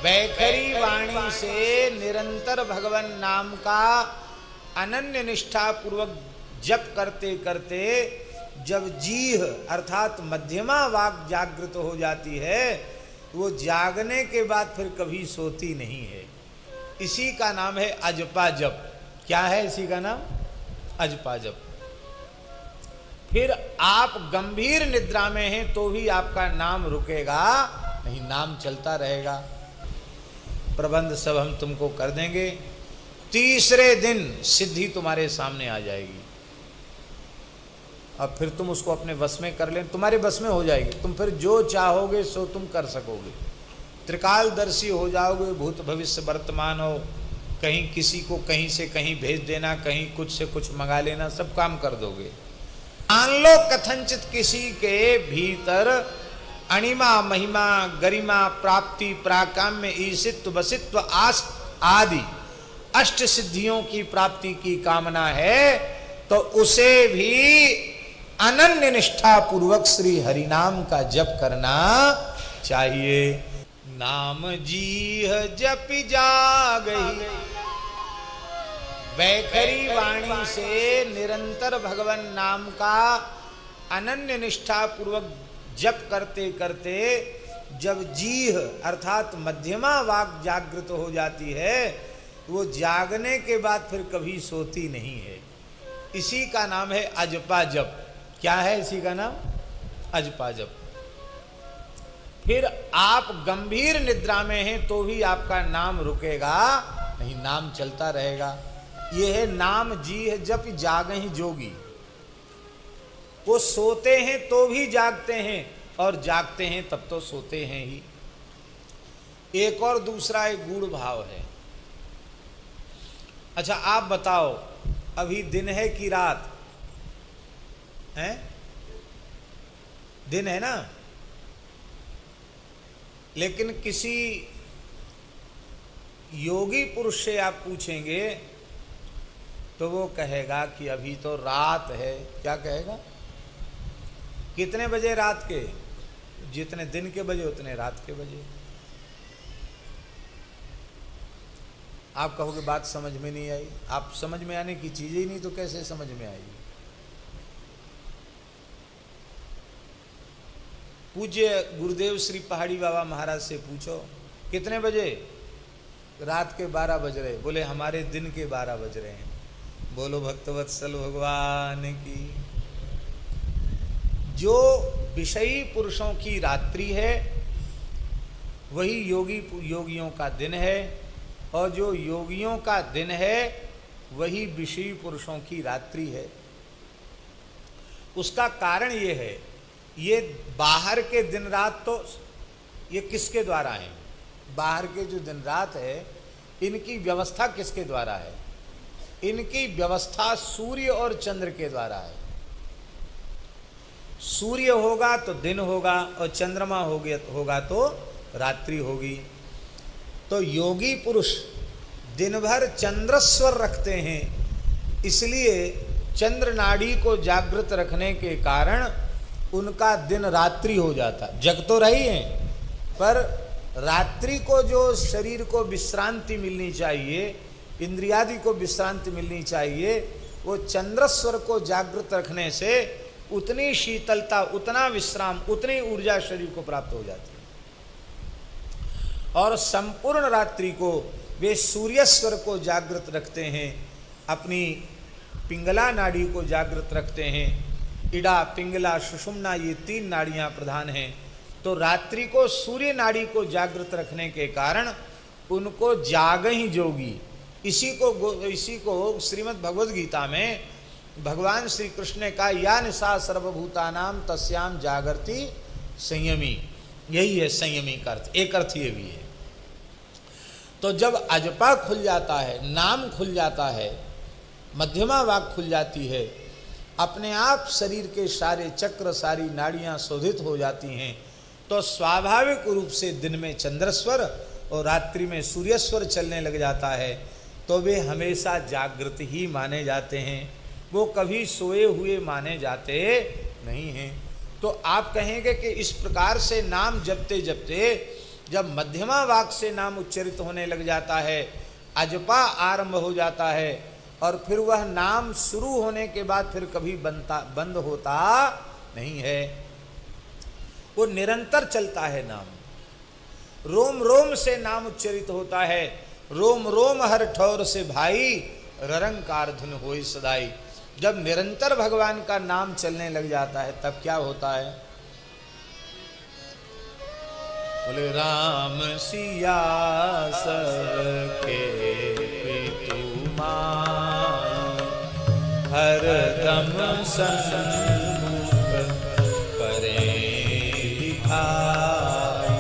वैखरी वाणी से निरंतर भगवान नाम का अनन्य निष्ठा पूर्वक जप करते करते जब जीह अर्थात मध्यमा वाक जागृत हो जाती है, वो जागने के बाद फिर कभी सोती नहीं है। इसी का नाम है अजपा जप। क्या है इसी का नाम? अजपा जप। फिर आप गंभीर निद्रा में हैं तो भी आपका नाम रुकेगा नहीं, नाम चलता रहेगा। प्रबंध सब हम तुमको कर देंगे। तीसरे दिन सिद्धि तुम्हारे सामने आ जाएगी और फिर तुम उसको अपने वश में कर लें, तुम्हारे बस में हो जाएगी। तुम फिर जो चाहोगे सो तुम कर सकोगे। त्रिकालदर्शी हो जाओगे, भूत भविष्य वर्तमान हो, कहीं किसी को कहीं से कहीं भेज देना, कहीं कुछ से कुछ मंगा लेना, सब काम कर दोगे। मान लो कथनचित किसी के भीतर अणिमा महिमा गरिमा प्राप्ति प्राकाम्य ईशित्व वसित्व आस आदि अष्ट सिद्धियों की प्राप्ति की कामना है, तो उसे भी अनन्य निष्ठा पूर्वक श्री हरिनाम का जप करना चाहिए। नाम जीह जपि जागहि, वैखरी वाणी से निरंतर भगवान नाम का अनन्य निष्ठा पूर्वक जप करते करते जब जीह अर्थात मध्यमा वाक जागृत हो जाती है, वो जागने के बाद फिर कभी सोती नहीं है। इसी का नाम है अजपा जप। क्या है इसी का नाम? अजपा जप। फिर आप गंभीर निद्रा में हैं तो भी आपका नाम रुकेगा नहीं, नाम चलता रहेगा। यह है नाम जी है जप जागहि जोगी। वो सोते हैं तो भी जागते हैं और जागते हैं तब तो सोते हैं ही। एक और दूसरा एक गूढ़ भाव है। अच्छा आप बताओ, अभी दिन है कि रात है? दिन है ना। लेकिन किसी योगी पुरुष से आप पूछेंगे तो वो कहेगा कि अभी तो रात है। क्या कहेगा? कितने बजे रात के? जितने दिन के बजे उतने रात के बजे। आप कहोगे बात समझ में नहीं आई। आप समझ में आने की चीज ही नहीं तो कैसे समझ में आएगी? पूज्य गुरुदेव श्री पहाड़ी बाबा महाराज से पूछो कितने बजे? रात के 12 बज रहे। बोले हमारे दिन के 12 बज रहे हैं। बोलो भक्तवत्सल भगवान की। जो विषयी पुरुषों की रात्रि है वही योगियों का दिन है, और जो योगियों का दिन है वही विषयी पुरुषों की रात्रि है। उसका कारण ये है, ये बाहर के दिन रात तो ये किसके द्वारा है? बाहर के जो दिन रात है इनकी व्यवस्था किसके द्वारा है? इनकी व्यवस्था सूर्य और चंद्र के द्वारा है। सूर्य होगा तो दिन होगा और चंद्रमा होगा तो रात्रि होगी। तो योगी पुरुष दिन भर चंद्रस्वर रखते हैं, इसलिए चंद्र नाड़ी को जागृत रखने के कारण उनका दिन रात्रि हो जाता। जग तो रही हैं पर रात्रि को जो शरीर को विश्रांति मिलनी चाहिए, इंद्रियादि को विश्रांति मिलनी चाहिए, वो चंद्रस्वर को जागृत रखने से उतनी शीतलता, उतना विश्राम, उतनी ऊर्जा शरीर को प्राप्त हो जाती है। और संपूर्ण रात्रि को वे सूर्यस्वर को जागृत रखते हैं, अपनी पिंगला नाड़ी को जागृत रखते हैं। इड़ा, पिंगला, सुषुम्ना ये 3 नाड़ियाँ प्रधान हैं। तो रात्रि को सूर्य नाड़ी को जागृत रखने के कारण उनको जागहि जोगी। इसी को श्रीमद् भगवद गीता में भगवान श्री कृष्ण ने कहा, या निशा सर्वभूतानाम तस्याम जागृति संयमी। यही है संयमी का अर्थ। एक अर्थ ये भी है। तो जब अजपा खुल जाता है, नाम खुल जाता है, मध्यमा वाक खुल जाती है, अपने आप शरीर के सारे चक्र, सारी नाड़ियाँ शोधित हो जाती हैं, तो स्वाभाविक रूप से दिन में चंद्रस्वर और रात्रि में सूर्यस्वर चलने लग जाता है। तो वे हमेशा जागृत ही माने जाते हैं, वो कभी सोए हुए माने जाते नहीं हैं। तो आप कहेंगे कि इस प्रकार से नाम जपते जपते जब मध्यमा वाक से नाम उच्चरित होने लग जाता है, अजपा आरंभ हो जाता है, और फिर वह नाम शुरू होने के बाद फिर कभी बंद होता नहीं है, वो निरंतर चलता है नाम। रोम रोम से नाम उच्चरित होता है, रोम रोम हर ठौर से भाई, ररंकार धुन होई सदाई। जब निरंतर भगवान का नाम चलने लग जाता है तब क्या होता है? बोले राम सिया सबके प्रीतु मान, हर दम सन्मुख करे दिखाई,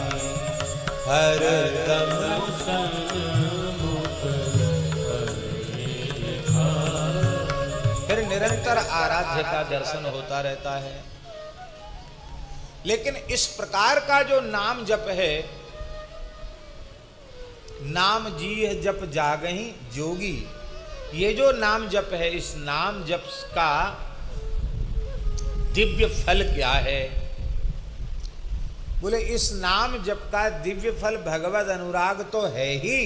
हर दम सन्मुख करे दिखाई। फिर निरंतर आराध्य का दर्शन होता रहता है। लेकिन इस प्रकार का जो नाम जप है, नाम जी जप जागहि जोगी, ये जो नाम जप है, इस नाम जप का दिव्य फल क्या है? बोले इस नाम जप का दिव्य फल भगवद अनुराग तो है ही,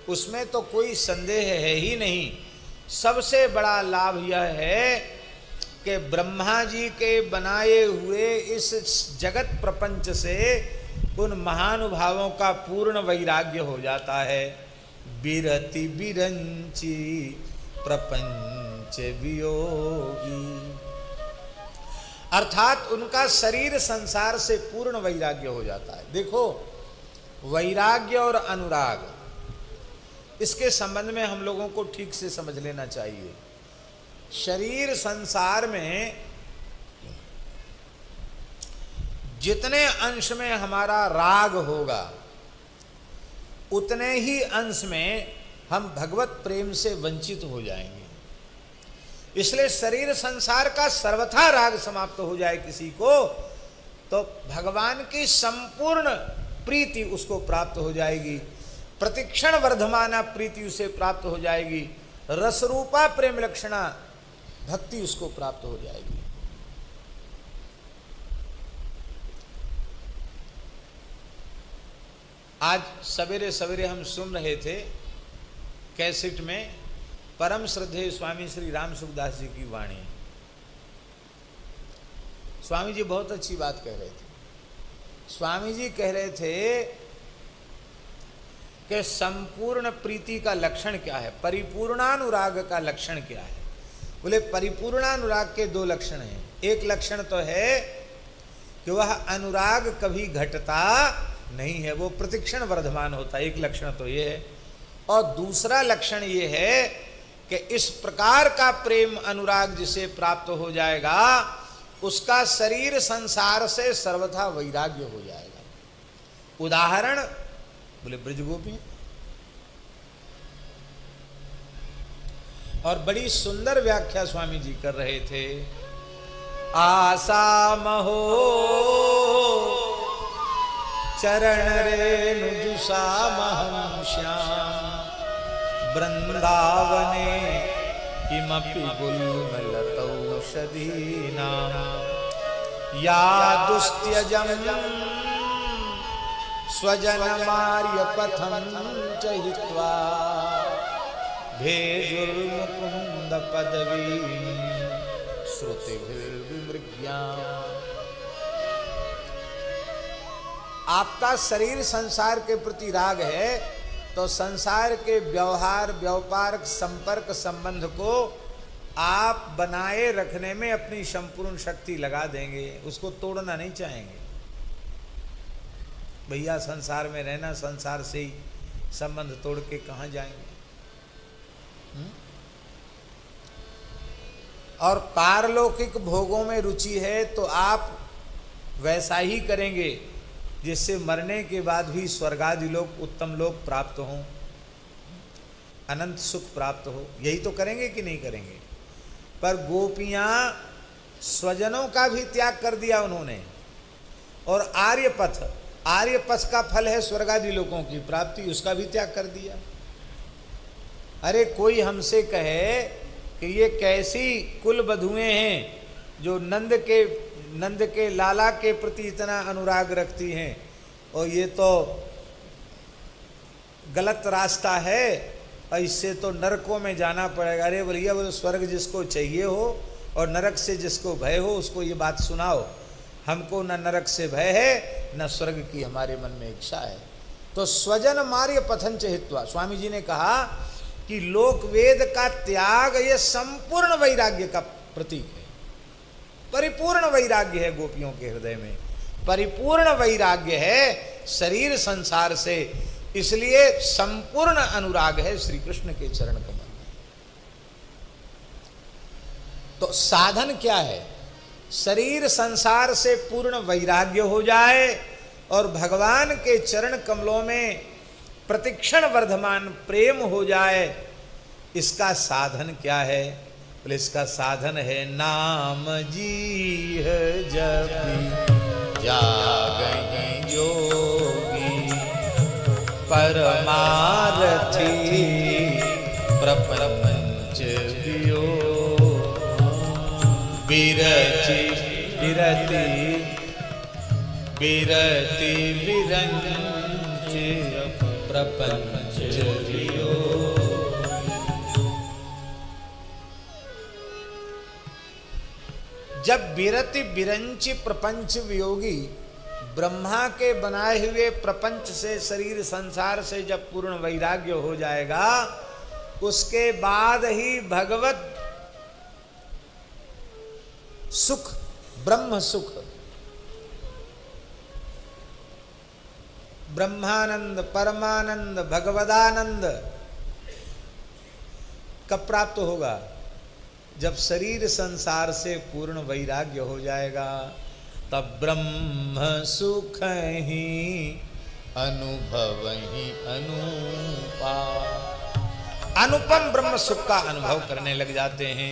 उसमें तो कोई संदेह है ही नहीं। सबसे बड़ा लाभ यह है कि ब्रह्मा जी के बनाए हुए इस जगत प्रपंच से उन महानुभावों का पूर्ण वैराग्य हो जाता है। बिरति बिरंची प्रपंच वियोगी, अर्थात उनका शरीर संसार से पूर्ण वैराग्य हो जाता है। देखो, वैराग्य और अनुराग, इसके संबंध में हम लोगों को ठीक से समझ लेना चाहिए। शरीर संसार में जितने अंश में हमारा राग होगा, उतने ही अंश में हम भगवत प्रेम से वंचित हो जाएंगे। इसलिए शरीर संसार का सर्वथा राग समाप्त हो जाए किसी को, तो भगवान की संपूर्ण प्रीति उसको प्राप्त हो जाएगी, प्रतिक्षण वर्धमाना प्रीति उसे प्राप्त हो जाएगी, रसरूपा प्रेम लक्षणा भक्ति उसको प्राप्त हो जाएगी। आज सवेरे सवेरे हम सुन रहे थे कैसेट में परम श्रद्धेय स्वामी श्री राम सुखदास जी की वाणी। स्वामी जी बहुत अच्छी बात कह रहे थे। स्वामी जी कह रहे थे कि संपूर्ण प्रीति का लक्षण क्या है, परिपूर्णानुराग का लक्षण क्या है। बोले परिपूर्णानुराग के दो लक्षण हैं। एक लक्षण तो है कि वह अनुराग कभी घटता नहीं है, वो प्रतिक्षण वर्धमान होता है, एक लक्षण तो ये है। और दूसरा लक्षण ये है कि इस प्रकार का प्रेम अनुराग जिसे प्राप्त हो जाएगा, उसका शरीर संसार से सर्वथा वैराग्य हो जाएगा। उदाहरण बोले ब्रजगोपी, और बड़ी सुंदर व्याख्या स्वामी जी कर रहे थे। आशा महो चरण रेणु जुषा महं श्याम, वृंदावने किमपि गुल्मलतौषधीनां, या दुस्त्यजं स्वजनमार्यपथं च हित्वा, भेजुर्मुकुन्द पदवीं श्रुतिभिर्विमृग्याम्। आपका शरीर संसार के प्रति राग है तो संसार के व्यवहार, व्यापार, संपर्क, संबंध को आप बनाए रखने में अपनी संपूर्ण शक्ति लगा देंगे, उसको तोड़ना नहीं चाहेंगे। भैया संसार में रहना, संसार से ही संबंध तोड़ के कहाँ जाएंगे। और पारलौकिक भोगों में रुचि है तो आप वैसा ही करेंगे जिससे मरने के बाद भी स्वर्गादि लोक, उत्तम लोक प्राप्त हों, अनंत सुख प्राप्त हो। यही तो करेंगे कि नहीं करेंगे। पर गोपियां स्वजनों का भी त्याग कर दिया उन्होंने, और आर्यपथ का फल है स्वर्गादि लोकों की प्राप्ति, उसका भी त्याग कर दिया। अरे कोई हमसे कहे कि ये कैसी कुल वधुएं हैं जो नंद के लाला के प्रति इतना अनुराग रखती हैं, और ये तो गलत रास्ता है, इससे तो नरकों में जाना पड़ेगा। अरे भैया, वो स्वर्ग जिसको चाहिए हो और नरक से जिसको भय हो उसको ये बात सुनाओ। हमको न नरक से भय है न स्वर्ग की हमारे मन में इच्छा है। तो स्वजन मार्य पथंच हित्वा, स्वामी जी ने कहा कि लोक वेद का त्याग ये संपूर्ण वैराग्य का प्रतीक है। परिपूर्ण वैराग्य है गोपियों के हृदय में, परिपूर्ण वैराग्य है शरीर संसार से, इसलिए संपूर्ण अनुराग है श्री कृष्ण के चरण कमल में। तो साधन क्या है? शरीर संसार से पूर्ण वैराग्य हो जाए और भगवान के चरण कमलों में प्रतिक्षण वर्धमान प्रेम हो जाए। इसका साधन क्या है? बोले इसका साधन है नाम जी जपी जागहि योगी परमारथी प्रपंच वियो बिरति बिरति बिरति विरंच प्रपंच वियो। जब बिरति बिरंची प्रपंच वियोगी, ब्रह्मा के बनाए हुए प्रपंच से, शरीर संसार से जब पूर्ण वैराग्य हो जाएगा, उसके बाद ही भगवत सुख, ब्रह्म सुख, ब्रह्मानंद, परमानंद, भगवदानंद कब प्राप्त होगा? जब शरीर संसार से पूर्ण वैराग्य हो जाएगा, तब ब्रह्म सुख ही अनुभव ही अनुपा, अनुपम ब्रह्म सुख का अनुभव करने लग जाते हैं।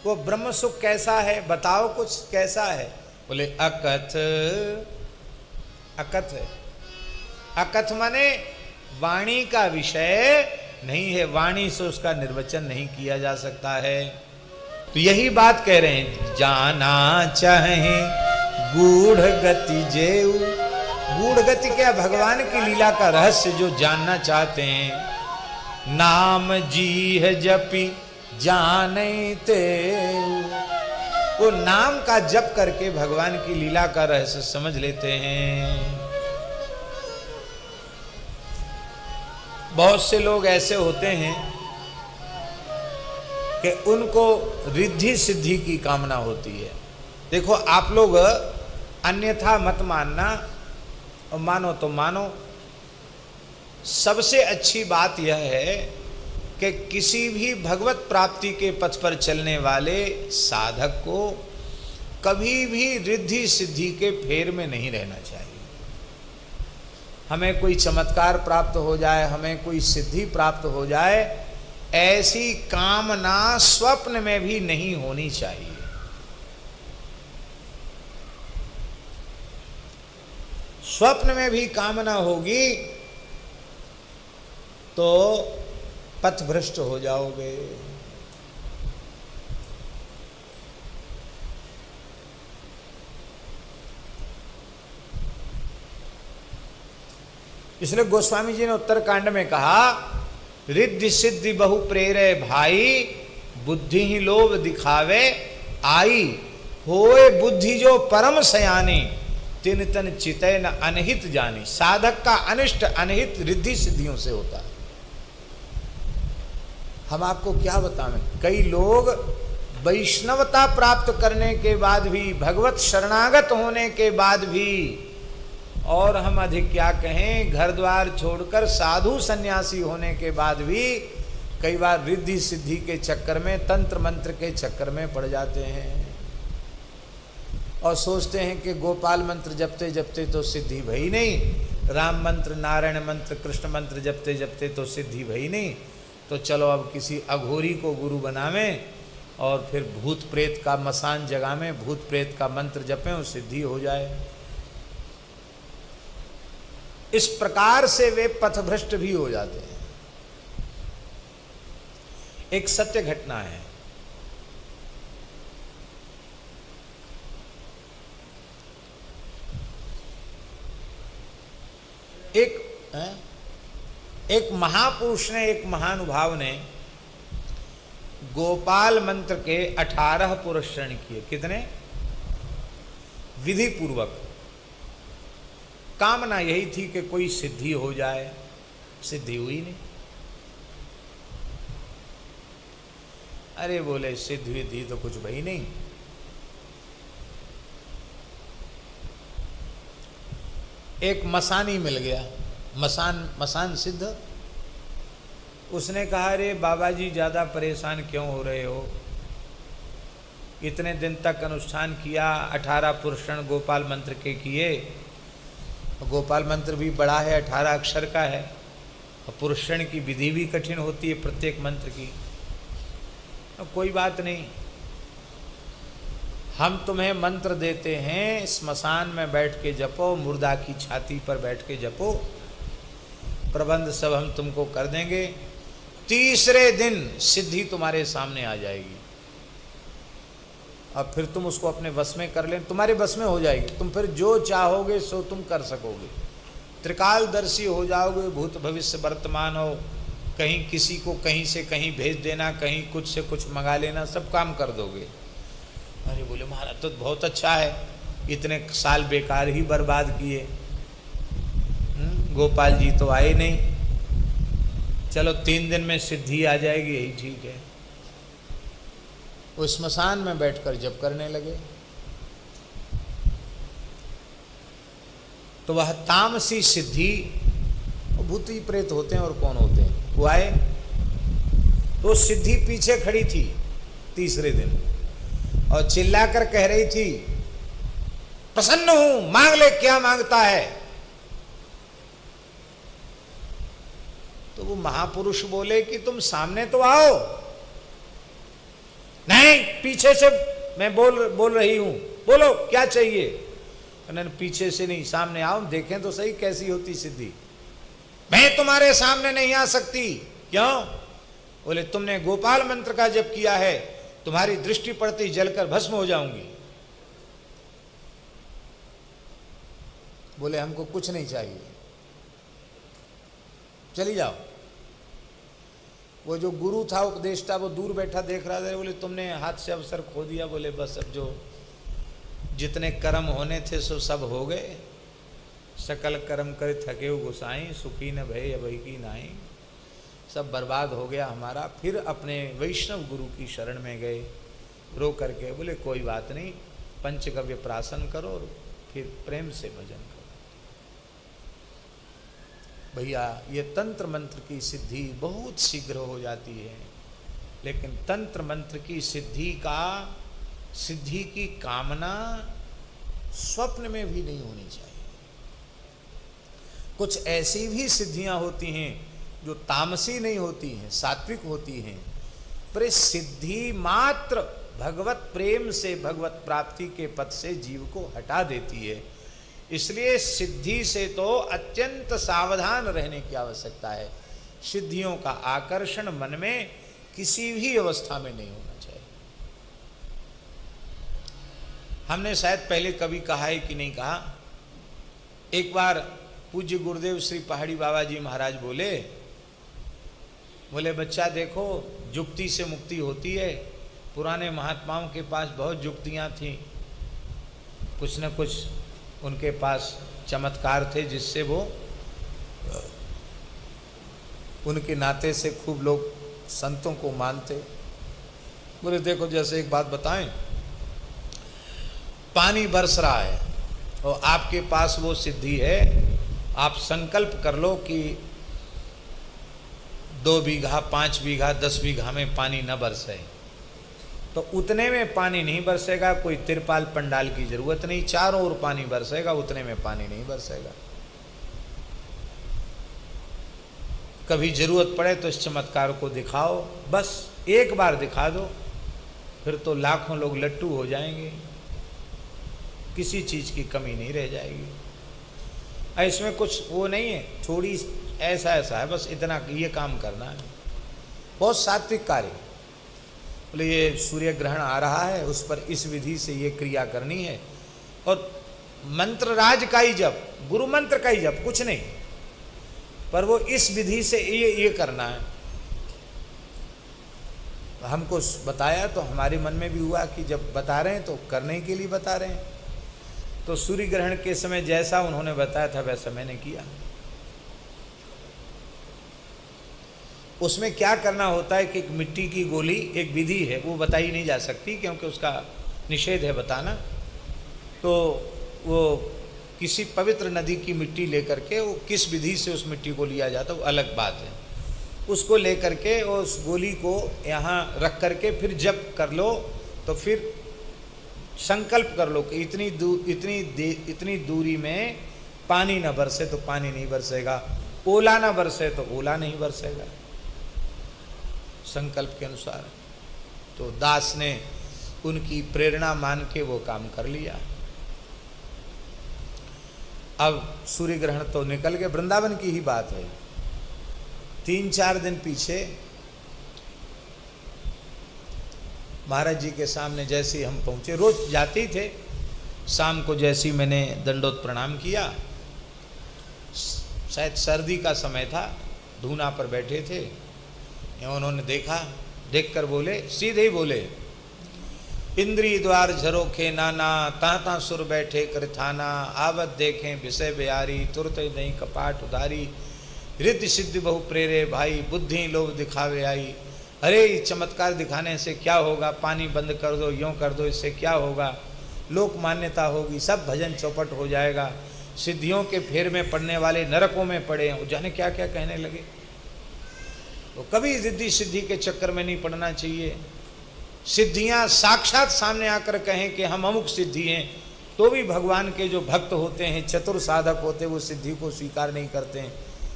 वो ब्रह्म सुख कैसा है? बताओ कुछ, कैसा है? बोले अकथ, अकथ है। अकथ माने वाणी का विषय नहीं है, वाणी से उसका निर्वचन नहीं किया जा सकता है। तो यही बात कह रहे हैं, जाना चाहे गूढ़ गति जेऊ। गूढ़ गति क्या? भगवान की लीला का रहस्य जो जानना चाहते हैं। नाम जीह जपी जाने ते, वो नाम का जप करके भगवान की लीला का रहस्य समझ लेते हैं। बहुत से लोग ऐसे होते हैं कि उनको रिद्धि सिद्धि की कामना होती है। देखो, आप लोग अन्यथा मत मानना, और मानो तो मानो। सबसे अच्छी बात यह है कि किसी भी भगवत प्राप्ति के पथ पर चलने वाले साधक को कभी भी रिद्धि सिद्धि के फेर में नहीं रहना चाहिए। हमें कोई चमत्कार प्राप्त हो जाए, हमें कोई सिद्धि प्राप्त हो जाए, ऐसी कामना स्वप्न में भी नहीं होनी चाहिए। स्वप्न में भी कामना होगी तो पथ भ्रष्ट हो जाओगे। इसलिए गोस्वामी जी ने उत्तरकांड में कहा, रिद्धि सिद्धि बहु प्रेरे भाई, बुद्धि ही लोभ दिखावे आई। होए बुद्धि जो परम सयानी, तिन तन चितय न अनहित जानी। साधक का अनिष्ट अनहित रिद्धि सिद्धियों से होता है। हम आपको क्या बताएं, कई लोग वैष्णवता प्राप्त करने के बाद भी, भगवत शरणागत होने के बाद भी, और हम अधिक क्या कहें, घर द्वार छोड़कर साधु सन्यासी होने के बाद भी कई बार रिद्धि सिद्धि के चक्कर में, तंत्र मंत्र के चक्कर में पड़ जाते हैं और सोचते हैं कि गोपाल मंत्र जपते जपते तो सिद्धि भई नहीं, राम मंत्र, नारायण मंत्र, कृष्ण मंत्र जपते जपते तो सिद्धि भई नहीं, तो चलो अब किसी अघोरी को गुरु बनावें और फिर भूत प्रेत का मसान जगावें, भूत प्रेत का मंत्र जपें और सिद्धि हो जाए। इस प्रकार से वे पथभ्रष्ट भी हो जाते हैं। एक सत्य घटना है। एक महापुरुष ने, एक महानुभाव ने गोपाल मंत्र के 18 पुरस्करण किए। कितने? विधि पूर्वक। कामना यही थी कि कोई सिद्धि हो जाए, सिद्धि हुई नहीं। अरे बोले सिद्ध विधि तो कुछ भई नहीं। एक मसानी मिल गया, मसान सिद्ध। उसने कहा अरे बाबा जी ज़्यादा परेशान क्यों हो रहे हो, इतने दिन तक अनुष्ठान किया, 18 पुरस्करण गोपाल मंत्र के किए। गोपाल मंत्र भी बड़ा है, 18 अक्षर का है, और पुरस्करण की विधि भी कठिन होती है प्रत्येक मंत्र की। तो कोई बात नहीं, हम तुम्हें मंत्र देते हैं, स्मशान में बैठ के जपो, मुर्दा की छाती पर बैठ के जपो, प्रबंध सब हम तुमको कर देंगे। तीसरे दिन सिद्धि तुम्हारे सामने आ जाएगी, अब फिर तुम उसको अपने वश में कर लें, तुम्हारे वश में हो जाएगी। तुम फिर जो चाहोगे सो तुम कर सकोगे, त्रिकालदर्शी हो जाओगे, भूत भविष्य वर्तमान हो, कहीं किसी को कहीं से कहीं भेज देना, कहीं कुछ से कुछ मंगा लेना, सब काम कर दोगे। अरे बोले महाराज तो बहुत अच्छा है, इतने साल बेकार ही बर्बाद किए, गोपाल जी तो आए नहीं, चलो 3 दिन में सिद्धि आ जाएगी, यही ठीक है। वो स्मशान में बैठकर जप करने लगे। तो वह तामसी सिद्धि, भूती प्रेत होते हैं और कौन होते हैं, वो आए। तो सिद्धि पीछे खड़ी थी तीसरे दिन और चिल्लाकर कह रही थी प्रसन्न हूं, मांग ले, क्या मांगता है। तो वो महापुरुष बोले कि तुम सामने तो आओ। नहीं, पीछे से मैं बोल रही हूं, बोलो क्या चाहिए। उन्होंने पीछे से नहीं, सामने आओ, देखें तो सही कैसी होती सिद्धि। मैं तुम्हारे सामने नहीं आ सकती। क्यों? बोले तुमने गोपाल मंत्र का जप किया है, तुम्हारी दृष्टि पड़ती जलकर भस्म हो जाऊंगी। बोले हमको कुछ नहीं चाहिए, चली जाओ। वो जो गुरु था, उपदेष्टा, वो दूर बैठा देख रहा था। बोले तुमने हाथ से अवसर खो दिया। बोले बस अब जो जितने कर्म होने थे सो सब हो गए। सकल कर्म कर थके हो गोसाई, सुखी न भय अभय की नाई। सब बर्बाद हो गया हमारा। फिर अपने वैष्णव गुरु की शरण में गए, रो करके। बोले कोई बात नहीं, पंचगव्य प्राशन करो और फिर प्रेम से भजन करो। भैया ये तंत्र मंत्र की सिद्धि बहुत शीघ्र हो जाती है, लेकिन तंत्र मंत्र की सिद्धि की कामना स्वप्न में भी नहीं होनी चाहिए। कुछ ऐसी भी सिद्धियां होती हैं जो तामसी नहीं होती हैं, सात्विक होती हैं, पर सिद्धि मात्र भगवत प्रेम से, भगवत प्राप्ति के पथ से जीव को हटा देती है। इसलिए सिद्धि से तो अत्यंत सावधान रहने की आवश्यकता है। सिद्धियों का आकर्षण मन में किसी भी अवस्था में नहीं होना चाहिए। हमने शायद पहले कभी कहा है कि नहीं कहा। एक बार पूज्य गुरुदेव श्री पहाड़ी बाबा जी महाराज बोले बच्चा देखो, जुक्ति से मुक्ति होती है। पुराने महात्माओं के पास बहुत जुक्तियां थीं, कुछ न कुछ उनके पास चमत्कार थे जिससे वो उनके नाते से खूब लोग संतों को मानते। बोले देखो, जैसे एक बात बताएं, पानी बरस रहा है और आपके पास वो सिद्धि है, आप संकल्प कर लो कि 2 बीघा, 5 बीघा, 10 बीघा में पानी न बरसे, तो उतने में पानी नहीं बरसेगा। कोई तिरपाल पंडाल की जरूरत नहीं, चारों ओर पानी बरसेगा, उतने में पानी नहीं बरसेगा। कभी जरूरत पड़े तो इस चमत्कार को दिखाओ, बस एक बार दिखा दो, फिर तो लाखों लोग लट्टू हो जाएंगे, किसी चीज की कमी नहीं रह जाएगी। इसमें कुछ वो नहीं है, थोड़ी ऐसा है, बस इतना ये काम करना है। बहुत सात्विक कार्य। बोले ये सूर्य ग्रहण आ रहा है, उस पर इस विधि से ये क्रिया करनी है, और मंत्र राज का ही जप, गुरु मंत्र का ही जप, कुछ नहीं। पर वो इस विधि से ये करना है। हमको बताया तो हमारे मन में भी हुआ कि जब बता रहे हैं तो करने के लिए बता रहे हैं। तो सूर्य ग्रहण के समय जैसा उन्होंने बताया था वैसा मैंने किया। उसमें क्या करना होता है कि एक मिट्टी की गोली, एक विधि है, वो बताई नहीं जा सकती क्योंकि उसका निषेध है बताना। तो वो किसी पवित्र नदी की मिट्टी लेकर के, वो किस विधि से उस मिट्टी को लिया जाता है वो अलग बात है। उसको लेकर के उस गोली को यहाँ रख करके फिर जप कर लो, तो फिर संकल्प कर लो कि इतनी दूरी में पानी न बरसे तो पानी नहीं बरसेगा, ओला न बरसे तो ओला नहीं बरसेगा, संकल्प के अनुसार। तो दास ने उनकी प्रेरणा मान के वो काम कर लिया। अब सूर्य ग्रहण तो निकल गए, वृंदावन की ही बात है। 3-4 दिन पीछे महाराज जी के सामने जैसे ही हम पहुंचे, रोज जाते ही थे, शाम को जैसे ही मैंने दंडोत प्रणाम किया, शायद सर्दी का समय था, धूना पर बैठे थे, उन्होंने देखा, देखकर बोले, सीधे ही बोले, इंद्री द्वार झरोखे नाना, ताता सुर बैठे कर थाना, आवत देखें विषय बिहारी, तुरत नहीं कपाट उधारी, रिद्धि सिद्धि बहु प्रेरे भाई, बुद्धि लोभ दिखावे आई। अरे चमत्कार दिखाने से क्या होगा, पानी बंद कर दो, यूँ कर दो, इससे क्या होगा, लोक मान्यता होगी, सब भजन चौपट हो जाएगा, सिद्धियों के फेर में पड़ने वाले नरकों में पड़े हैं। जाने क्या क्या कहने लगे। तो कभी रिद्धि सिद्धि के चक्कर में नहीं पड़ना चाहिए। सिद्धियां साक्षात सामने आकर कहें कि हम अमुक सिद्धि हैं, तो भी भगवान के जो भक्त होते हैं, चतुर साधक होते हैं, वो सिद्धि को स्वीकार नहीं करते हैं।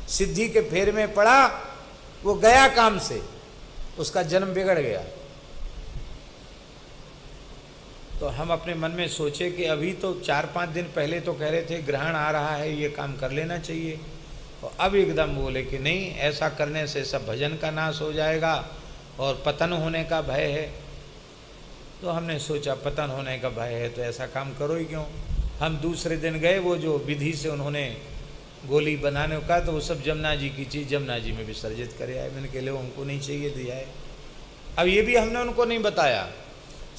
सिद्धि के फेर में पड़ा, वो गया काम से, उसका जन्म बिगड़ गया। तो हम अपने मन में सोचे कि अभी तो 4-5 दिन पहले तो कह रहे थे ग्रहण आ रहा है, ये काम कर लेना चाहिए, और अब एकदम बोले कि नहीं, ऐसा करने से सब भजन का नाश हो जाएगा और पतन होने का भय है। तो हमने सोचा पतन होने का भय है तो ऐसा काम करो ही क्यों। हम दूसरे दिन गए, वो जो विधि से उन्होंने गोली बनाने का, तो वो सब जमुना जी की चीज़ जमुना जी में विसर्जित करे आए। मैंने कह लो हमको नहीं चाहिए, दिया है। अब ये भी हमने उनको नहीं बताया।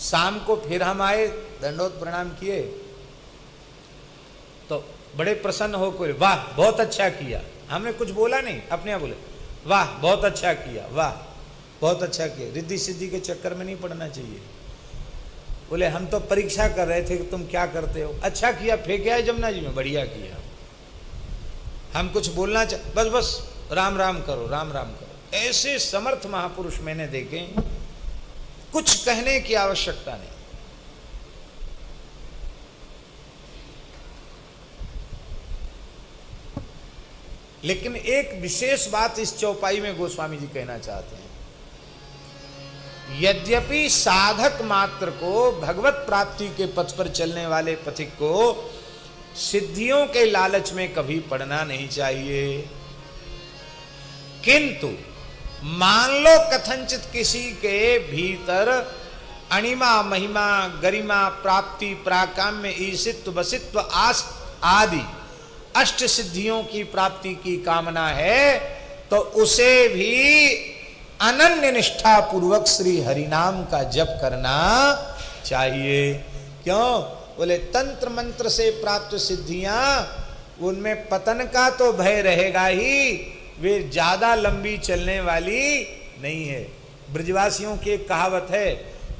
शाम को फिर हम आए, दंडोत प्रणाम किए, तो बड़े प्रसन्न हो कोई, वाह बहुत अच्छा किया। हमने कुछ बोला नहीं, अपने आप बोले वाह बहुत अच्छा किया, वाह बहुत अच्छा किया। रिद्धि सिद्धि के चक्कर में नहीं पड़ना चाहिए। बोले हम तो परीक्षा कर रहे थे कि तुम क्या करते हो। अच्छा किया, फेंके आए जमुना जी में, बढ़िया किया। हम कुछ बोलना बस बस राम राम करो, राम राम करो। ऐसे समर्थ महापुरुष मैंने देखे, कुछ कहने की आवश्यकता नहीं। लेकिन एक विशेष बात इस चौपाई में गोस्वामी जी कहना चाहते हैं। यद्यपि साधक मात्र को, भगवत प्राप्ति के पथ पर चलने वाले पथिक को सिद्धियों के लालच में कभी पड़ना नहीं चाहिए, किंतु मान लो कथनचित किसी के भीतर अणिमा महिमा गरिमा प्राप्ति प्राकाम्य ईशित्व वसित्व आस आदि अष्ट सिद्धियों की प्राप्ति की कामना है, तो उसे भी अनन्य निष्ठा पूर्वक श्री हरिनाम का जप करना चाहिए। क्यों? बोले तंत्र मंत्र से प्राप्त सिद्धियां, उनमें पतन का तो भय रहेगा ही, वे ज्यादा लंबी चलने वाली नहीं है। ब्रजवासियों की एक कहावत है,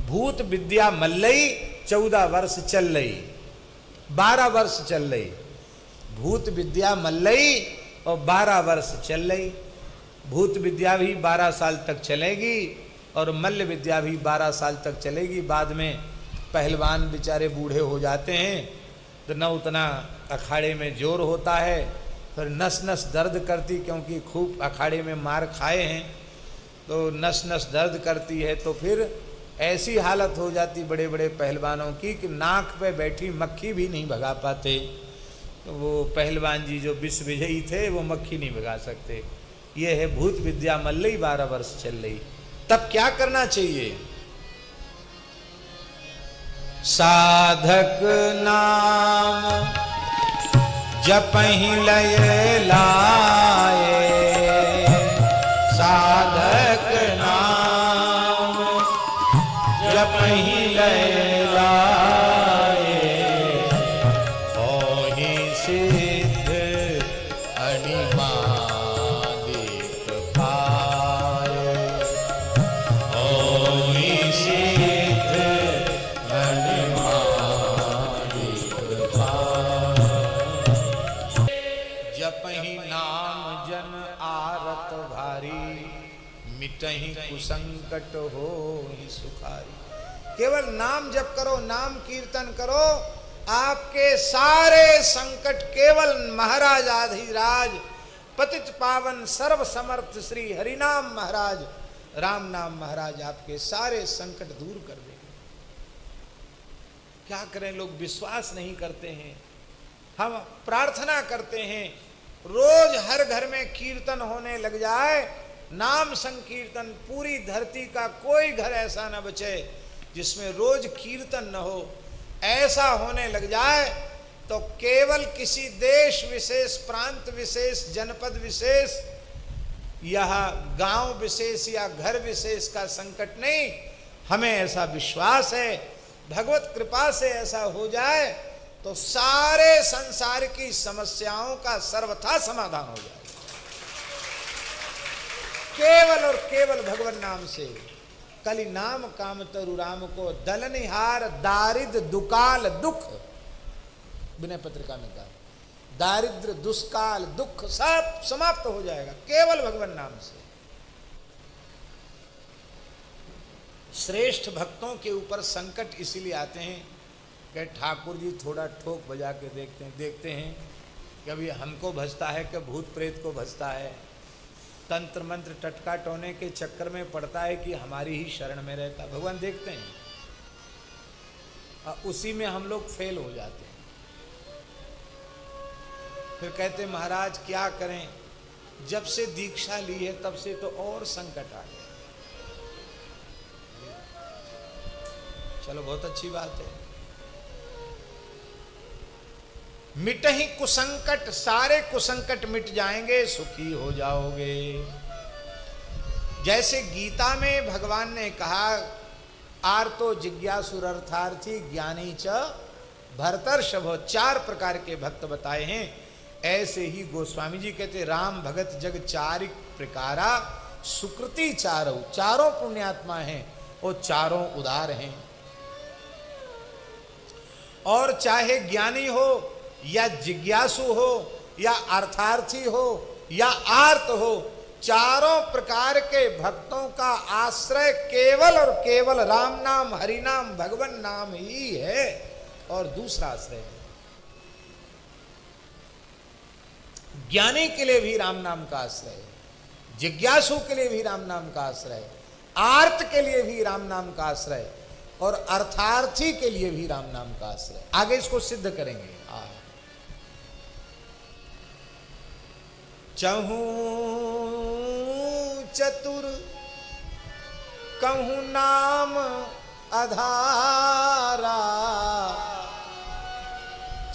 भूत विद्या मल्लई 14 वर्ष चल रही, 12 वर्ष चल रही। भूत विद्या मल्लई और 12 वर्ष चल रही। भूत विद्या भी 12 साल तक चलेगी और मल्ल विद्या भी 12 साल तक चलेगी। बाद में पहलवान बेचारे बूढ़े हो जाते हैं तो न उतना अखाड़े में जोर होता है, फिर नस नस दर्द करती, क्योंकि खूब अखाड़े में मार खाए हैं तो नस नस दर्द करती है। तो फिर ऐसी हालत हो जाती बड़े बड़े पहलवानों की कि नाक पे बैठी मक्खी भी नहीं भगा पाते। तो वो पहलवान जी जो विश्व विजयी थे वो मक्खी नहीं भगा सकते। ये है भूत विद्या मल्लई 12 वर्ष चल रही। तब क्या करना चाहिए? साधक नाम जपहि लय लाए, मादिक पाए, होई सिद्ध घन मादिक पाए। जपहि नाम जन आरत भारी, मिटहि कुसंकट होहि सुखारी। केवल नाम जप करो, नाम कीर्तन करो, आपके सारे संकट केवल महाराज आधिराज पतित पावन सर्व समर्थ श्री हरिनाम महाराज राम नाम महाराज आपके सारे संकट दूर कर देंगे। क्या करें, लोग विश्वास नहीं करते हैं। हम प्रार्थना करते हैं रोज हर घर में कीर्तन होने लग जाए, नाम संकीर्तन, पूरी धरती का कोई घर ऐसा न बचे जिसमें रोज कीर्तन न हो। ऐसा होने लग जाए तो केवल किसी देश विशेष, प्रांत विशेष, जनपद विशेष, यह गांव विशेष या घर विशेष का संकट नहीं, हमें ऐसा विश्वास है भगवत कृपा से ऐसा हो जाए तो सारे संसार की समस्याओं का सर्वथा समाधान हो जाए, केवल और केवल भगवान नाम से। कली नाम काम तरु राम को, दलनिहार दारिद्र दुकाल दुख, विनय पत्रिका में कहा, दारिद्र दुष्काल दुख सब समाप्त हो जाएगा केवल भगवान नाम से। श्रेष्ठ भक्तों के ऊपर संकट इसीलिए आते हैं कि ठाकुर जी थोड़ा ठोक बजा के देखते हैं कभी हमको भजता है कि भूत प्रेत को भजता है, तंत्र मंत्र टटका टोने के चक्कर में पड़ता है कि हमारी ही शरण में रहता। भगवान देखते हैं और उसी में हम लोग फेल हो जाते हैं। फिर कहते महाराज क्या करें, जब से दीक्षा ली है तब से तो और संकट आ गए। चलो बहुत अच्छी बात है, मिटहि कुसंकट, सारे कुसंकट मिट जाएंगे, सुखी हो जाओगे। जैसे गीता में भगवान ने कहा आर्तो जिज्ञासुरर्थार्थी ज्ञानी च भरतर्षभ, 4 प्रकार के भक्त बताए हैं। ऐसे ही गोस्वामी जी कहते राम भगत जग चारिक प्रकारा, सुकृति चारों, चारों पुण्यात्मा हैं और चारों उदार हैं। और चाहे ज्ञानी हो या जिज्ञासु हो या अर्थार्थी हो या आर्त हो, चारों प्रकार के भक्तों का आश्रय केवल और केवल राम नाम, हरि नाम, भगवान नाम ही है और दूसरा आश्रय है। ज्ञानी के लिए भी राम नाम का आश्रय है, जिज्ञासु के लिए भी राम नाम का आश्रय, आर्त के लिए भी राम नाम का आश्रय और अर्थार्थी के लिए भी राम नाम का आश्रय। आगे इसको सिद्ध करेंगे। चहूं चतुर कहूं नाम आधारा,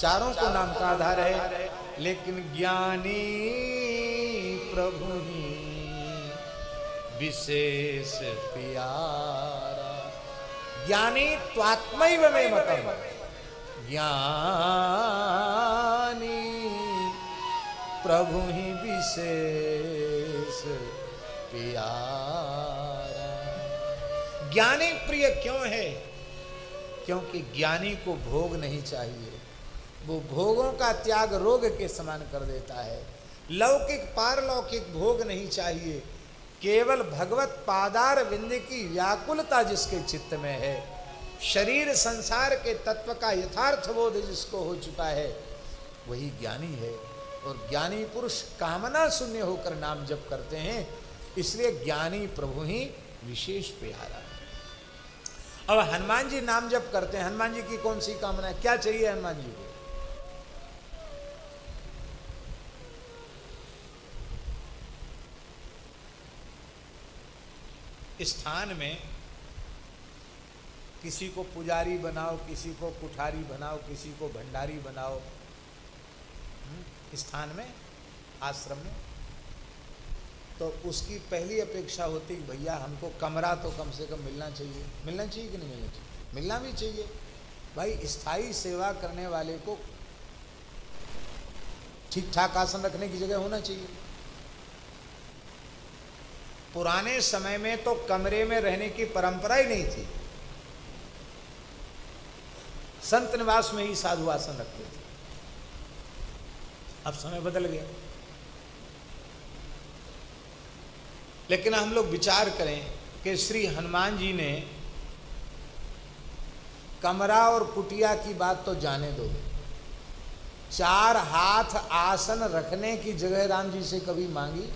चारों को नाम का आधार है, लेकिन ज्ञानी प्रभु ही विशेष प्यारा। ज्ञानी त्वात्मैव मे मतम्, ज्ञानी प्रभु ही विशेष प्यारा। ज्ञानी प्रिय क्यों है? क्योंकि ज्ञानी को भोग नहीं चाहिए, वो भोगों का त्याग रोग के समान कर देता है। लौकिक पारलौकिक भोग नहीं चाहिए, केवल भगवत पादार विंद की व्याकुलता जिसके चित्त में है, शरीर संसार के तत्व का यथार्थ बोध जिसको हो चुका है, वही ज्ञानी है। और ज्ञानी पुरुष कामना शून्य होकर नाम जप करते हैं, इसलिए ज्ञानी प्रभु ही विशेष प्यारा है। अब हनुमान जी नाम जप करते हैं, हनुमान जी की कौन सी कामना है, क्या चाहिए हनुमान जी को? स्थान में किसी को पुजारी बनाओ, किसी को कुठारी बनाओ, किसी को भंडारी बनाओ, स्थान में, आश्रम में, तो उसकी पहली अपेक्षा होती कि भैया हमको कमरा तो कम से कम मिलना चाहिए। मिलना चाहिए कि नहीं मिलना चाहिए? मिलना भी चाहिए भाई। स्थायी सेवा करने वाले को ठीक ठाक आसन रखने की जगह होना चाहिए। पुराने समय में तो कमरे में रहने की परंपरा ही नहीं थी, संत निवास में ही साधु आसन रखते थे। अब समय बदल गया। लेकिन हम लोग विचार करें कि श्री हनुमान जी ने कमरा और कुटिया की बात तो जाने दो, 4 हाथ आसन रखने की जगह राम जी से कभी मांगी?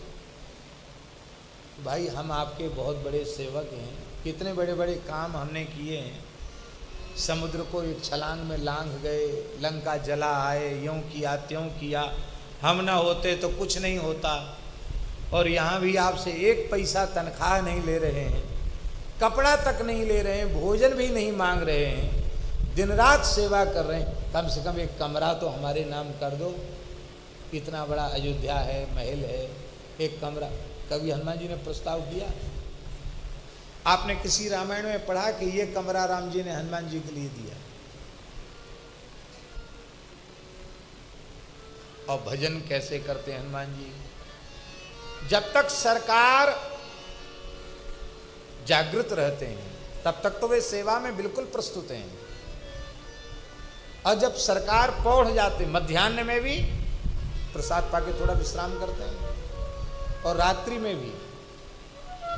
भाई हम आपके बहुत बड़े सेवक हैं, कितने बड़े बड़े काम हमने किए हैं, समुद्र को एक छलांग में लांघ गए, लंका जला आए, यूं किया त्यों किया, हम ना होते तो कुछ नहीं होता, और यहाँ भी आपसे 1 पैसा तनख्वाह नहीं ले रहे हैं, कपड़ा तक नहीं ले रहे हैं, भोजन भी नहीं मांग रहे हैं, दिन रात सेवा कर रहे हैं, कम से कम एक कमरा तो हमारे नाम कर दो। इतना बड़ा अयोध्या है, महल है, एक कमरा। कभी हनुमान जी ने प्रस्ताव किया? आपने किसी रामायण में पढ़ा कि ये कमरा राम जी ने हनुमान जी के लिए दिया? और भजन कैसे करते हैं हनुमान जी? जब तक सरकार जागृत रहते हैं तब तक तो वे सेवा में बिल्कुल प्रस्तुत हैं, और जब सरकार पौढ़ जाते, मध्याह्न में भी प्रसाद पाके थोड़ा विश्राम करते हैं, और रात्रि में भी,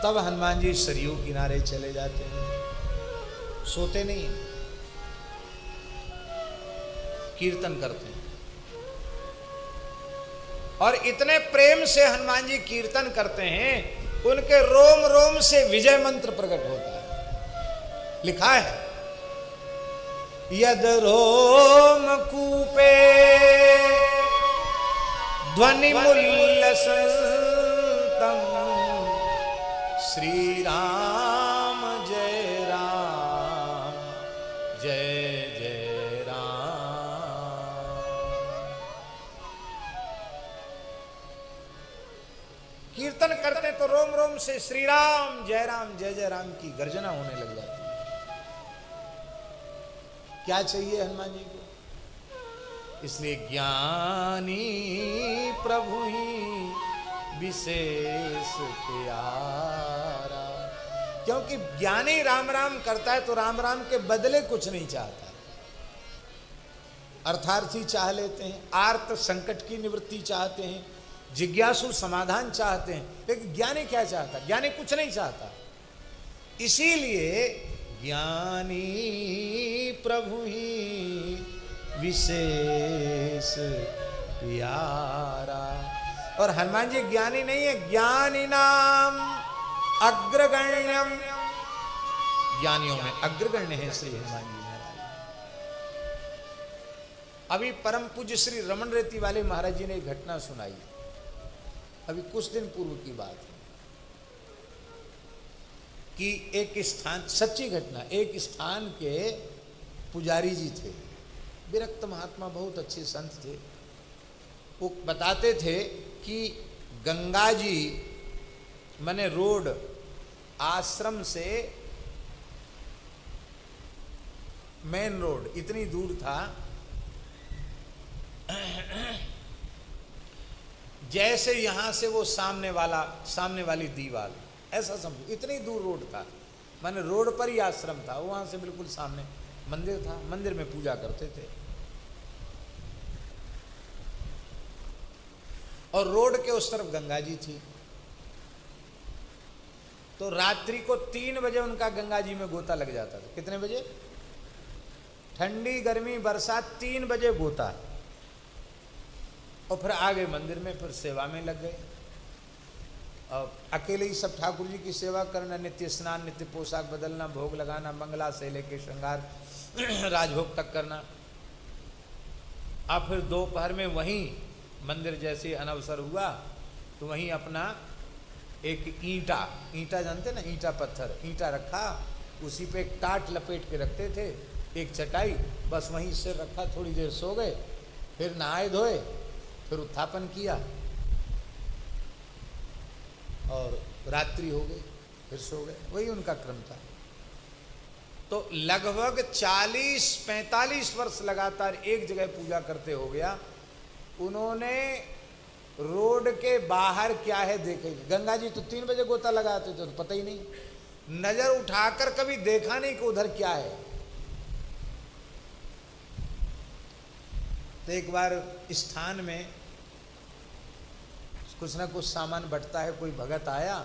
तब हनुमान जी सरयू किनारे चले जाते हैं, सोते नहीं, कीर्तन करते हैं। और इतने प्रेम से हनुमान जी कीर्तन करते हैं, उनके रोम रोम से विजय मंत्र प्रकट होता है। लिखा है, यद रोम कूपे ध्वनि मुल्लसंतम श्री राम जय राम जय जय राम। कीर्तन करते तो रोम रोम से श्री राम जय जय राम की गर्जना होने लग जाती है। क्या चाहिए हनुमान जी को? इसलिए ज्ञानी प्रभु ही विशेष प्यारा, क्योंकि ज्ञानी राम राम करता है तो राम राम के बदले कुछ नहीं चाहता। अर्थार्थी चाह लेते हैं, आर्त संकट की निवृत्ति चाहते हैं, जिज्ञासु समाधान चाहते हैं, लेकिन ज्ञानी क्या चाहता? ज्ञानी कुछ नहीं चाहता। इसीलिए ज्ञानी प्रभु ही विशेष प्यारा। और हनुमान जी ज्ञानी नहीं है, ज्ञानी नाम अग्रगण्यम, ज्ञानियों में अग्रगण्य है श्री हनुमान जी महाराज। अभी परम पूज्य श्री रमन रेती वाले महाराज जी ने एक घटना सुनाई, अभी कुछ दिन पूर्व की बात है, कि एक स्थान, सच्ची घटना, एक स्थान के पुजारी जी थे, विरक्त महात्मा, बहुत अच्छे संत थे। वो बताते थे कि गंगा जी माने रोड आश्रम से मेन रोड इतनी दूर था, जैसे यहां से वो सामने वाली दीवार, ऐसा समझो, इतनी दूर रोड था, माने रोड पर ही आश्रम था, वहां से बिल्कुल सामने मंदिर था, मंदिर में पूजा करते थे। और रोड के उस तरफ गंगा जी थी। तो रात्रि को 3 बजे उनका गंगा जी में गोता लग जाता था। कितने बजे? ठंडी गर्मी बरसात 3 बजे गोता, और फिर आ गए मंदिर में, फिर सेवा में लग गए। और अकेले ही सब ठाकुर जी की सेवा करना, नित्य स्नान, नित्य पोशाक बदलना, भोग लगाना, मंगला से लेके श्रृंगार राजभोग तक करना। अब फिर दोपहर में वहीं मंदिर जैसे अनवसर हुआ तो वहीं अपना एक ईंटा जानते ना, ईंटा पत्थर, ईंटा रखा, उसी पे एक टाट लपेट के रखते थे, एक चटाई, बस वहीं सिर रखा, थोड़ी देर सो गए, फिर नहाए धोए, फिर उत्थापन किया और रात्रि हो गई, फिर सो गए। वही उनका क्रम था। तो लगभग 40-45 वर्ष लगातार एक जगह पूजा करते हो गया, उन्होंने रोड के बाहर क्या है देखे। गंगा जी तो 3 बजे गोता लगाते थे, तो पता ही नहीं, नजर उठाकर कभी देखा नहीं कि उधर क्या है। तो एक बार स्थान में कुछ ना कुछ सामान बटता है, कोई भगत आया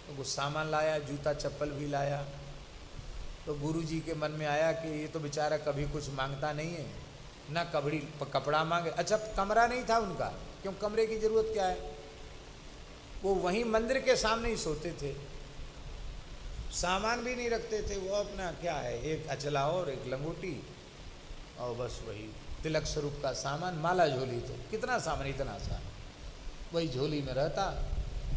तो कुछ सामान लाया, जूता चप्पल भी लाया। तो गुरु जी के मन में आया कि ये तो बेचारा कभी कुछ मांगता नहीं है, ना कभी कपड़ा मांगे। अच्छा, कमरा नहीं था उनका, क्यों कमरे की जरूरत क्या है, वो वहीं मंदिर के सामने ही सोते थे, सामान भी नहीं रखते थे। वो अपना क्या है, एक अचला और एक लंगोटी और बस वही तिलक स्वरूप का सामान, माला झोली, तो कितना सामान, इतना सा वही झोली में रहता।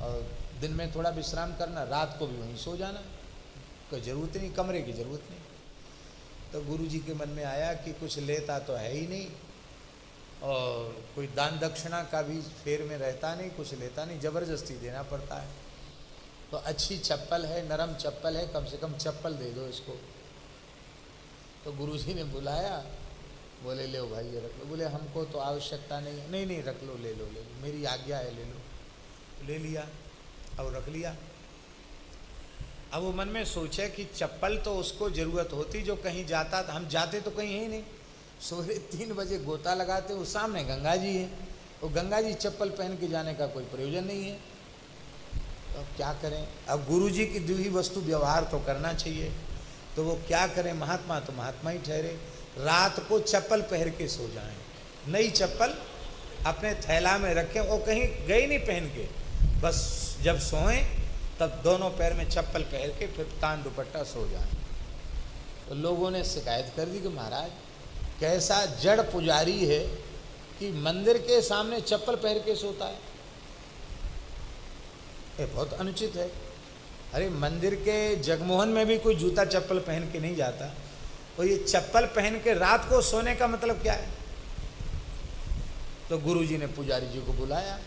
और दिन में थोड़ा विश्राम करना, रात को भी वहीं सो जाना, कोई ज़रूरत नहीं, कमरे की ज़रूरत नहीं। तो गुरु जी के मन में आया कि कुछ लेता तो है ही नहीं, और कोई दान दक्षिणा का भी फेर में रहता नहीं, कुछ लेता नहीं, ज़बरदस्ती देना पड़ता है। तो अच्छी चप्पल है, नरम चप्पल है, कम से कम चप्पल दे दो इसको। तो गुरु जी ने बुलाया, बोले ले भाई ये रख लो। बोले हमको तो आवश्यकता नहीं है। नहीं नहीं रख लो, ले लो, मेरी आज्ञा है, ले लो। ले लिया और रख लिया। अब वो मन में सोचे कि चप्पल तो उसको ज़रूरत होती जो कहीं जाता था, हम जाते तो कहीं है नहीं, सुबह 3 बजे गोता लगाते, वो सामने गंगा जी है, वो गंगा जी चप्पल पहन के जाने का कोई प्रयोजन नहीं है। तो अब क्या करें, अब गुरु जी की दी हुई वस्तु व्यवहार तो करना चाहिए। तो वो क्या करें, महात्मा तो महात्मा ही ठहरे, रात को चप्पल पहन के सो जाएं, नई चप्पल अपने थैला में रखें, और कहीं गई नहीं पहन के, बस जब सोएं तब दोनों पैर में चप्पल पहन के फिर तान दुपट्टा सो जाएं। तो लोगों ने शिकायत कर दी कि महाराज कैसा जड़ पुजारी है कि मंदिर के सामने चप्पल पहन के सोता है, ये बहुत अनुचित है। अरे मंदिर के जगमोहन में भी कोई जूता चप्पल पहन के नहीं जाता, और ये चप्पल पहन के रात को सोने का मतलब क्या है। तो गुरुजी ने पुजारी जी को बुलाया,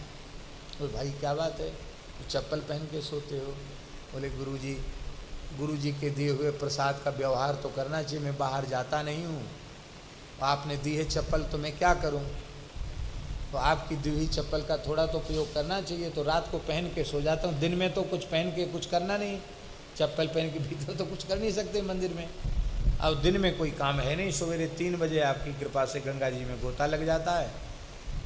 बोले भाई क्या बात है, तो चप्पल पहन के सोते हो। बोले गुरुजी के दिए हुए प्रसाद का व्यवहार तो करना चाहिए, मैं बाहर जाता नहीं हूँ, आपने दी है चप्पल तो मैं क्या करूँ, तो आपकी दी हुई चप्पल का थोड़ा तो प्रयोग करना चाहिए। तो रात को पहन के सो जाता हूँ, दिन में तो कुछ पहन के कुछ करना नहीं, चप्पल पहन के भीतर तो कुछ कर नहीं सकते मंदिर में। अब दिन में कोई काम है नहीं, सवेरे 3 बजे आपकी कृपा से गंगा जी में गोता लग जाता है,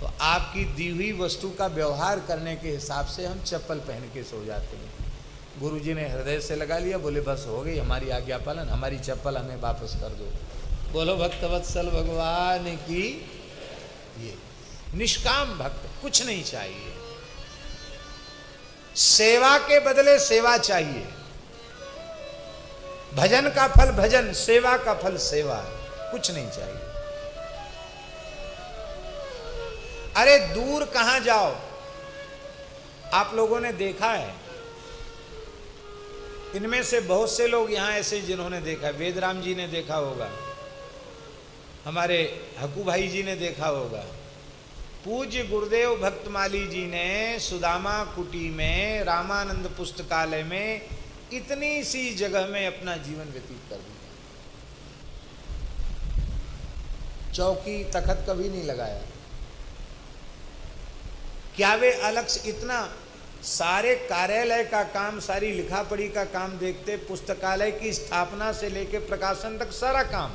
तो आपकी दी हुई वस्तु का व्यवहार करने के हिसाब से हम चप्पल पहन के सो जाते हैं। गुरुजी ने हृदय से लगा लिया, बोले बस हो गई हमारी आज्ञा पालन, हमारी चप्पल हमें वापस कर दो। बोलो भक्तवत्सल भगवान की। ये निष्काम भक्त, कुछ नहीं चाहिए, सेवा के बदले सेवा चाहिए, भजन का फल भजन, सेवा का फल सेवा, कुछ नहीं चाहिए। अरे दूर कहां जाओ, आप लोगों ने देखा है, इनमें से बहुत से लोग यहां ऐसे जिन्होंने देखा, वेदराम जी ने देखा होगा, हमारे हकू भाई जी ने देखा होगा, पूज्य गुरुदेव भक्तमाली जी ने सुदामा कुटी में, रामानंद पुस्तकालय में, इतनी सी जगह में अपना जीवन व्यतीत कर दिया। चौकी तखत कभी नहीं लगाया। क्या वे अलग से इतना सारे कार्यालय का काम, सारी लिखा पढ़ी का काम देखते, पुस्तकालय की स्थापना से लेकर प्रकाशन तक सारा काम,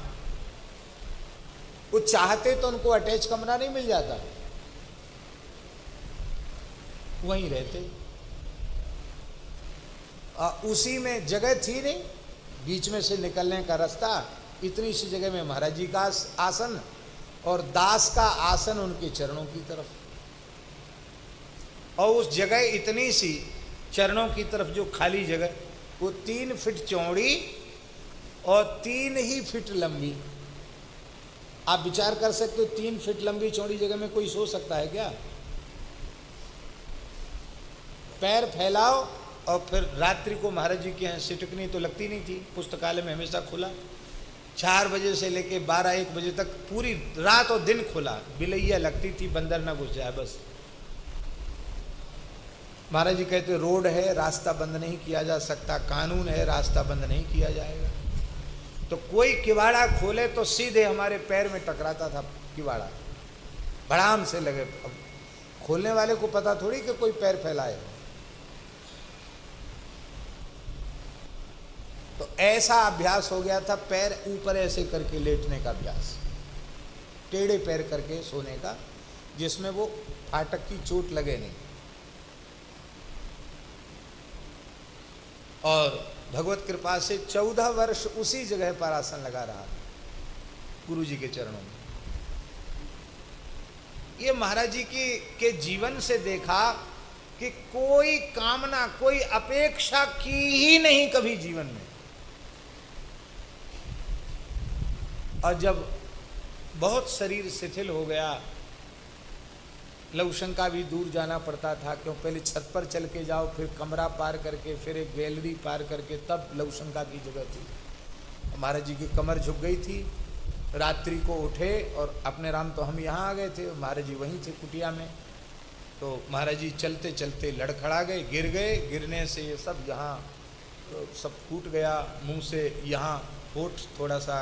वो चाहते तो उनको अटैच कमरा नहीं मिल जाता, वहीं रहते। उसी में जगह थी नहीं, बीच में से निकलने का रास्ता, इतनी सी जगह में महाराज जी का आसन और दास का आसन उनके चरणों की तरफ, और उस जगह इतनी सी चरणों की तरफ जो खाली जगह, वो 3 फीट चौड़ी और 3 ही फीट लंबी। आप विचार कर सकते हो, 3 फीट लंबी चौड़ी जगह में कोई सो सकता है क्या? पैर फैलाओ, और फिर रात्रि को महाराज जी के यहाँ सिटकनी तो लगती नहीं थी, पुस्तकालय में हमेशा खुला, 4 बजे से लेके 12-1 बजे तक पूरी रात और दिन खुला, बिलैया लगती थी, बंदर ना घुस जाए बस। महाराज जी कहते रोड है, रास्ता बंद नहीं किया जा सकता, कानून है, रास्ता बंद नहीं किया जाएगा। तो कोई किवाड़ा खोले तो सीधे हमारे पैर में टकराता था किवाड़ा, बड़ाम से लगे। अब खोलने वाले को पता थोड़ी कि कोई पैर फैलाए। तो ऐसा अभ्यास हो गया था, पैर ऊपर ऐसे करके लेटने का अभ्यास, टेढ़े पैर करके सोने का, जिसमें वो फाटक की चोट लगे नहीं। और भगवत कृपा से 14 वर्ष उसी जगह पर आसन लगा रहा गुरु जी के चरणों में। ये महाराज जी के जीवन से देखा कि कोई कामना, कोई अपेक्षा की ही नहीं कभी जीवन में। और जब बहुत शरीर शिथिल हो गया, लवशंका भी दूर जाना पड़ता था, क्यों पहले छत पर चल के जाओ, फिर कमरा पार करके, फिर एक गैलरी पार करके, तब लवशंका की जगह थी। महाराज जी की कमर झुक गई थी। रात्रि को उठे और अपने राम तो हम यहाँ आ गए थे, महाराज जी वहीं थे कुटिया में। तो महाराज जी चलते चलते लड़खड़ा गए, गिर गए। गिरने से ये सब यहाँ तो सब फूट गया, मुंह से यहाँ होठ थोड़ा सा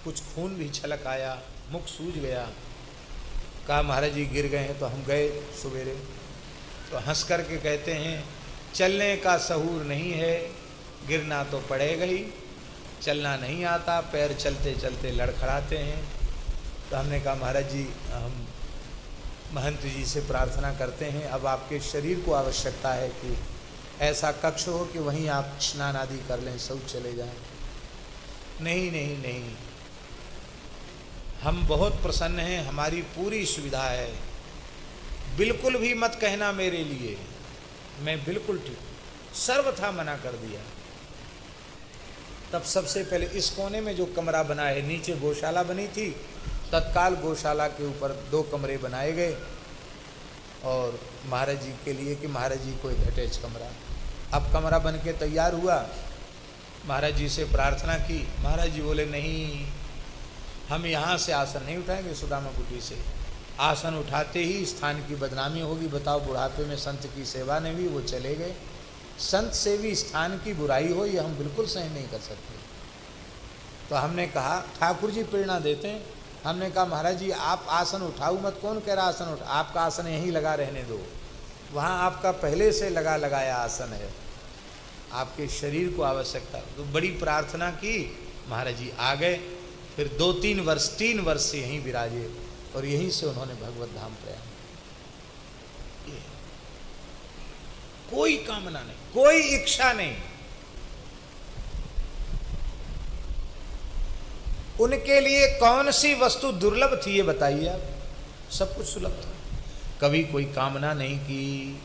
कुछ खून भी छलक आया, मुख सूज गया। कहा महाराज जी गिर गए हैं। तो हम गए सवेरे, तो हंस कर के कहते हैं चलने का सहूर नहीं है, गिरना तो पड़ेगा ही, चलना नहीं आता, पैर चलते चलते लड़खड़ाते हैं। तो हमने कहा महाराज जी हम महंत जी से प्रार्थना करते हैं, अब आपके शरीर को आवश्यकता है कि ऐसा कक्ष हो कि वहीं आप स्नान आदि कर लें, शौच चले जाएं। नहीं नहीं नहीं, हम बहुत प्रसन्न हैं, हमारी पूरी सुविधा है, बिल्कुल भी मत कहना मेरे लिए, मैं बिल्कुल ठीक, सर्वथा मना कर दिया। तब सबसे पहले इस कोने में जो कमरा बना है, नीचे गौशाला बनी थी, तत्काल गौशाला के ऊपर 2 कमरे बनाए गए और महाराज जी के लिए कि महाराज जी को एक अटैच कमरा। अब कमरा बन के तैयार हुआ, महाराज जी से प्रार्थना की, महाराज जी बोले नहीं, हम यहाँ से आसन नहीं उठाएंगे, सुदामा कुटी से आसन उठाते ही स्थान की बदनामी होगी। बताओ, बुढ़ापे में संत की सेवा नहीं हुई, वो चले गए। संत से भी स्थान की बुराई हो, ये हम बिल्कुल सहन नहीं कर सकते। तो हमने कहा, ठाकुर जी प्रेरणा देते हैं, हमने कहा महाराज जी आप आसन उठाओ मत, कौन कह रहा आसन उठा, आपका आसन यहीं लगा रहने दो, वहाँ आपका पहले से लगाया आसन है, आपके शरीर को आवश्यकता। तो बड़ी प्रार्थना की, महाराज जी आ गए। फिर 3 वर्ष से यहीं विराजे और यहीं से उन्होंने भगवत धाम प्रयाण। कोई कामना नहीं, कोई इच्छा नहीं, उनके लिए कौन सी वस्तु दुर्लभ थी ये बताइए आप, सब कुछ सुलभ था, कभी कोई कामना नहीं की।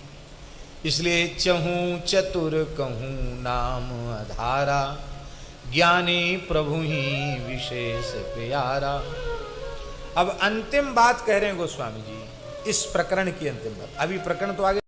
इसलिए चहूं चतुर कहूं नाम आधारा, ज्ञानी प्रभु ही विशेष प्यारा। अब अंतिम बात कह रहे हैं गोस्वामी जी, इस प्रकरण की अंतिम बात। अभी प्रकरण तो आगे